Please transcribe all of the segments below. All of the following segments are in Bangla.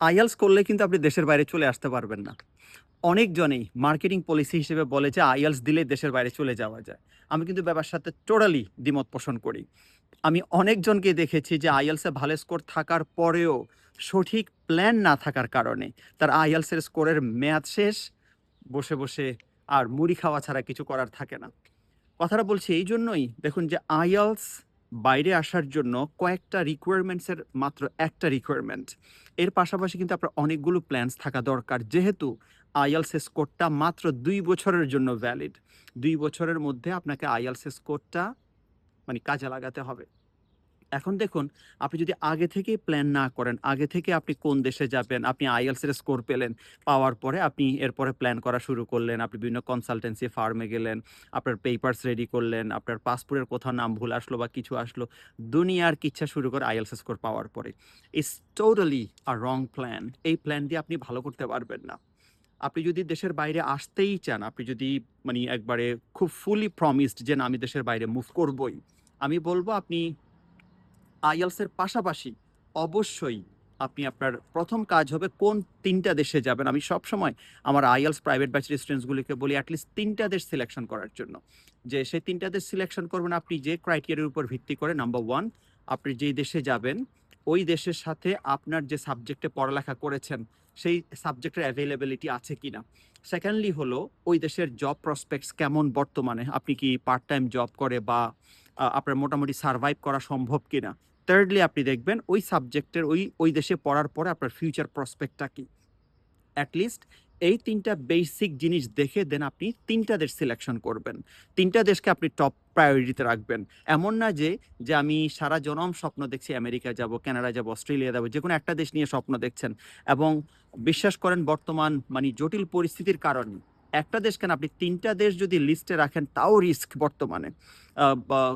আইএলস করলে কিন্তু আপনি দেশের বাইরে চলে আসতে পারবেন না। অনেকজনেই মার্কেটিং পলিসি হিসেবে বলে যে আইএলস দিলে দেশের বাইরে চলে যাওয়া যায়। আমি কিন্তু ব্যাপার সাথে টোটালি দ্বিমত পোষণ করি। আমি অনেকজনকে দেখেছি যে আইএলস এ ভালো স্কোর থাকার পরেও সঠিক প্ল্যান না থাকার কারণে তার আইএলস এর স্কোরের মেয়াদ শেষ, বসে আর মুড়ি খাওয়া ছাড়া কিছু করার থাকে না। কথাটা বলছি এই জন্যই দেখুন যে আইএলস বাইরে আসার জন্য কয়েকটা রিকোয়ারমেন্টসের মাত্র একটা রিকোয়ারমেন্ট। এর পাশাপাশি কিন্তু আপনার অনেকগুলো প্ল্যানস থাকা দরকার। যেহেতু আইএলস স্কোরটা মাত্র ২ বছরের জন্য ভ্যালিড। ২ বছরের মধ্যে আপনাকে আইএলস স্কোরটা মানে কাজে লাগাতে হবে। এখন দেখুন, আপনি যদি আগে থেকেই প্ল্যান না করেন, আগে থেকে আপনি কোন দেশে যাবেন, আপনি আইএলটিএস এর স্কোর পেলেন, পাওয়ার পরে আপনি এরপরে প্ল্যান করা শুরু করলেন, আপনি বিভিন্ন কনসালটেন্সি ফার্মে গেলেন, আপনার পেপারস রেডি করলেন, আপনার পাসপোর্টের কোথাও নাম ভুল আসলো বা কিছু আসলো, দুনিয়ার কিচ্ছা শুরু করে আইএলটিএস স্কোর পাওয়ার পরে। It's totally a wrong plan. এই প্ল্যান দিয়ে আপনি ভালো করতে পারবেন না। আপনি যদি দেশের বাইরে আসতেই চান, আপনি যদি মানে একবারে খুব ফুলি প্রমিসড যে না আমি দেশের বাইরে মুভ করবই, আমি বলব আপনি আইএলটিএস এর পাশাপাশি অবশ্যই আপনি আপনার ১ম কাজ হবে কোন ৩ টা দেশে যাবেন। আমি সবসময় আমার আইএলটিএস প্রাইভেট ব্যাচের স্টুডেন্টসগুলিকে বলি এটলিস্ট ৩ টা দেশ সিলেকশন করার জন্য। যে সেই ৩ টা দেশ সিলেকশন করবেন আপনি যে ক্রাইটেরিয়ার উপর ভিত্তি করে নাম্বার 1 আপনি যেই দেশে যাবেন, ওই দেশের সাথে আপনার যে সাবজেক্টে পড়ালেখা করেছেন, সেই সাবজেক্টের অ্যাভেইলেবিলিটি আছে কিনা। সেকেন্ডলি হলো ওই দেশের জব প্রসপেক্টস কেমন বর্তমানে। আপনি কি পার্ট টাইম জব করে বা আপনার মোটামুটি সারভাইভ করা সম্ভব কিনা। থার্ডলি আপনি দেখবেন ওই সাবজেক্টের ওই দেশে পড়ার পরে আপনার ফিউচার প্রসপেক্টটা কি। অ্যাটলিস্ট এই ৩ টা বেসিক জিনিস দেখে দেন আপনি ৩ টা দেশ সিলেকশন করবেন। ৩ টা দেশকে আপনি টপ প্রায়োরিটিতে রাখবেন। এমন না যে আমি সারা জনম স্বপ্ন দেখছি আমেরিকা যাবো, কানাডা যাবো, অস্ট্রেলিয়া যাবো। যেকোনো একটা দেশ নিয়ে স্বপ্ন দেখছেন এবং বিশ্বাস করেন বর্তমান মানে জটিল পরিস্থিতির কারণে একটা দেশ কেন আপনি ৩ টা দেশ যদি লিস্টে রাখেন তাও রিস্ক বর্তমানে।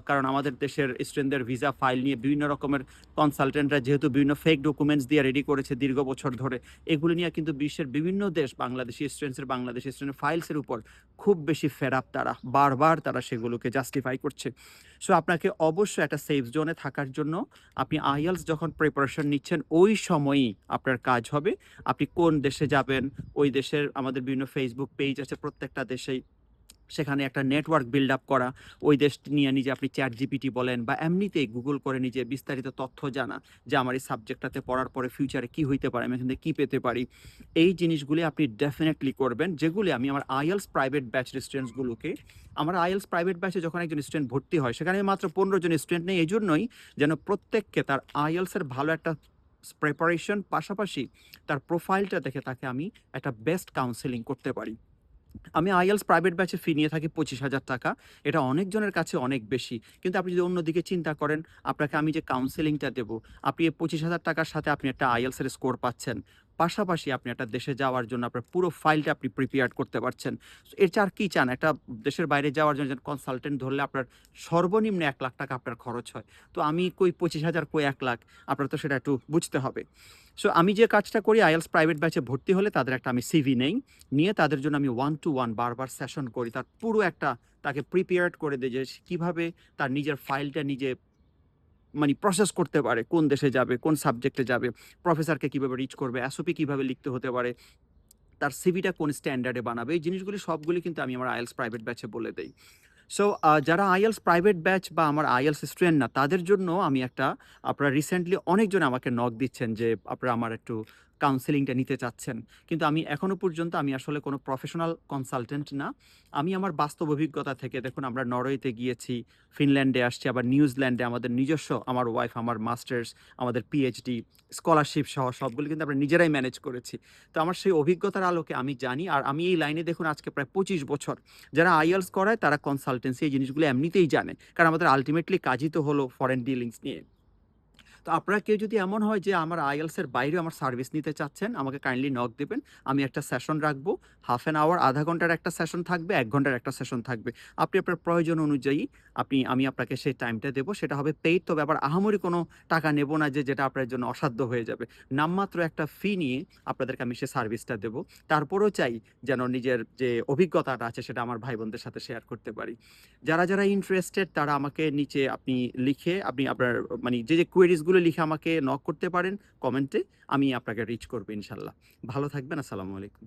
কারণ আমাদের দেশের স্টুডেন্টদের ভিসা ফাইল নিয়ে বিভিন্ন রকমের কনসালটেন্টরা যেহেতু বিভিন্ন ফেক ডকুমেন্টস দিয়ে রেডি করেছে দীর্ঘ বছর ধরে, এগুলো নিয়ে কিন্তু বিশ্বের বিভিন্ন দেশ বাংলাদেশি স্টুডেন্ট ফাইলসের উপর খুব বেশি ফেড আপ তারা। বারবার তারা সেগুলোকে জাস্টিফাই করছে। সো আপনাকে অবশ্যই একটা সেফ জোনে থাকার জন্য আপনি আইএলটিএস যখন প্রিপারেশন নিচ্ছেন ওই সময়ই আপনার কাজ হবে আপনি কোন দেশে যাবেন। ওই দেশের আমাদের বিভিন্ন ফেসবুক পেজ আছে প্রত্যেকটা দেশেই। সেখানে একটা নেটওয়ার্ক বিল্ড আপ করা, ওই দেশটি নিয়ে নিজে আপনি চ্যাট জিপিটি বলেন বা এমনিতেই গুগল করে নিজে বিস্তারিত তথ্য জানা যে আমার এই সাবজেক্টটাতে পড়ার পরে ফিউচারে কি হইতে পারে, আমি এখান থেকে কি পেতে পারি। এই জিনিসগুলি আপনি ডেফিনেটলি করবেন, যেগুলি আমি আমার আইএলটিএস প্রাইভেট ব্যাচের স্টুডেন্টসগুলোকে আমার আইএলটিএস প্রাইভেট ব্যাচে যখন একজন স্টুডেন্ট ভর্তি হয় সেখানে আমি মাত্র ১৫ জন স্টুডেন্ট নেই এই জন্যই যেন প্রত্যেককে তার আইএলটিএস এর ভালো একটা প্রিপারেশন পাশাপাশি তার প্রোফাইলটা দেখে তাকে আমি একটা বেস্ট কাউন্সেলিং করতে পারি। আমি আইএলটিএস প্রাইভেট ব্যাচে ফি নিয়ে থাকি ৳২৫,০০০। এটা অনেকজনের কাছে অনেক বেশি। কিন্তু আপনি যদি অন্যদিকে চিন্তা করেন, আপনাকে আমি যে কাউন্সেলিংটা দেব, আপনি এই ৳২৫,০০০ সাথে আপনি একটা আইএলটিএস এর স্কোর পাচ্ছেন। পাশাপাশি আপনি একটা দেশে যাওয়ার জন্য আপনার পুরো ফাইলটা আপনি প্রিপেয়ার করতে পারছেন। এর চেয়ে আর কি চান? একটা দেশের বাইরে যাওয়ার জন্য একজন কনসালটেন্ট ধরলে আপনার সর্বনিম্ন ৳১,০০,০০০ আপনার খরচ হয়। তো আমি কই ২৫,০০০ কই ১,০০,০০০ আপনার তো সেটা একটু বুঝতে হবে। সো আমি যে কাজটা করি আইএলটিএস প্রাইভেট ব্যাচে ভর্তি হলে তাদের একটা আমি সিভি নেই। নিয়ে তাদের জন্য আমি 1 to 1 বারবার সেশন করি। তার পুরো একটা তাকে প্রিপেয়ার্ড করে দেই যে সে কিভাবে তার নিজের ফাইলটা নিজে মানে প্রসেস করতে পারে। কোন দেশে যাবে, কোন সাবজেক্টে যাবে, প্রফেসরকে কিভাবে রিচ করবে, এসওপি কিভাবে লিখতে হতে পারে, তার সিভিটা কোন স্ট্যান্ডার্ডে বানাবে। এই জিনিসগুলি সবগুলি কিন্তু আমি আমার আইএলটিএস প্রাইভেট ব্যাচে বলে দেই। সো যারা আইএলটিএস প্রাইভেট ব্যাচ বা আমার আইএলটিএস স্টুডেন্ট না, তাদের জন্য আমি একটা আপনারা রিসেন্টলি অনেকজন আমাকে নক দিচ্ছেন যে, আপনারা আমার একটু কাউন্সেলিংটা নিতে চাচ্ছেন। কিন্তু আমি এখনো পর্যন্ত আমি আসলে কোনো প্রফেশনাল কনসালটেন্ট না। আমি আমার বাস্তব অভিজ্ঞতা থেকে দেখুন আমরা নরওয়েতে গিয়েছি, ফিনল্যান্ডে আসছি, আবার নিউজিল্যান্ডে আমাদের নিজস্ব আমার ওয়াইফ, আমার মাস্টার্স, আমাদের পিএইচডি, স্কলারশিপ সহ সবগুলো কিন্তু আমরা নিজেরাই ম্যানেজ করেছি। তো আমার সেই অভিজ্ঞতার আলোকে আমি জানি আর আমি এই লাইনে দেখুন আজকে প্রায় ২৫ বছর। যারা আইএলটিএস করায় তারা কনসালটেন্সি এই জিনিসগুলো এমনিতেই জানে। কারণ আমাদের আল্টিমেটলি কাজই তো হলো ফরেন ডিলিংস নিয়ে। তো আপনারা কেউ যদি এমন হয় যে আমার আইএলটিএস এর বাইরেও আমার সার্ভিস নিতে চাচ্ছেন, আমাকে কাইন্ডলি নক দিবেন। আমি একটা সেশন রাখবো। হাফ অ্যান আওয়ার, আধা ঘন্টার একটা সেশন থাকবে, ১ ঘন্টার একটা সেশন থাকবে। আপনি আপনার প্রয়োজন অনুযায়ী আমি আপনাকে সেই টাইমটা দেব। সেটা হবে পেইড, তবে আবার আহামরি কোনো টাকা নেব না যে যেটা আপনার জন্য অসাধ্য হয়ে যাবে। নামমাত্র একটা ফি নিয়ে আপনাদেরকে আমি সেই সার্ভিসটা দেব। তারপরেও চাই যেন নিজের যে অভিজ্ঞতাটা আছে সেটা আমার ভাই-বোনদের সাথে শেয়ার করতে পারি। যারা ইন্টারেস্টেড তারা আমাকে নিচে আপনি লিখে আপনি আপনার মানে যে কোয়েরিজ জিনিসগুলো লিখে আমাকে নক করতে পারেন কমেন্টে। আমি আপনাকে রিচ করব ইনশাল্লাহ। ভালো থাকবেন। আসসালামু আলাইকুম।